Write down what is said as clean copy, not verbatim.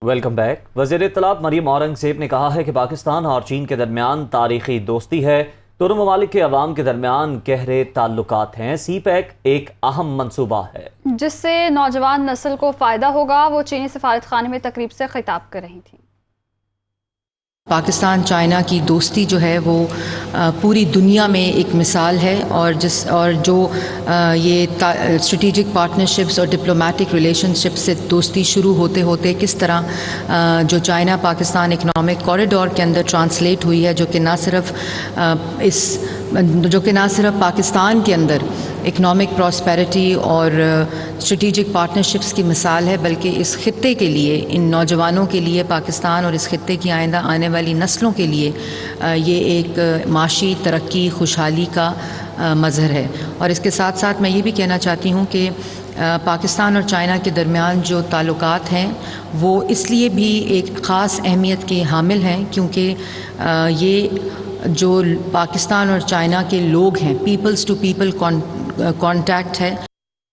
Welcome back. وزیر اطلاعات مریم اورنگزیب نے کہا ہے کہ پاکستان اور چین کے درمیان تاریخی دوستی ہے، دونوں ممالک کے عوام کے درمیان گہرے تعلقات ہیں۔ سی پیک ایک اہم منصوبہ ہے جس سے نوجوان نسل کو فائدہ ہوگا۔ وہ چینی سفارت خانے میں تقریب سے خطاب کر رہی تھیں۔ پاکستان چائنا کی دوستی جو ہے وہ پوری دنیا میں ایک مثال ہے، اور جو یہ اسٹریٹجک پارٹنرشپس اور ڈپلومیٹک ریلیشن شپ سے دوستی شروع ہوتے ہوتے کس طرح جو چائنا پاکستان اکنامک کوریڈور کے اندر ٹرانسلیٹ ہوئی ہے، جو کہ نہ صرف پاکستان کے اندر اکنامک پراسپیرٹی اور اسٹریٹجک پارٹنرشپس کی مثال ہے، بلکہ اس خطے کے لیے، ان نوجوانوں کے لیے، پاکستان اور اس خطے کی آئندہ آنے والی نسلوں کے لیے یہ ایک معاشی ترقی، خوشحالی کا مظہر ہے۔ اور اس کے ساتھ ساتھ میں یہ بھی کہنا چاہتی ہوں کہ پاکستان اور چائنا کے درمیان جو تعلقات ہیں وہ اس لیے بھی ایک خاص اہمیت کے حامل ہیں کیونکہ یہ جو پاکستان اور چائنا کے لوگ ہیں، پیپلز ٹو پیپل کانٹیکٹ ہے۔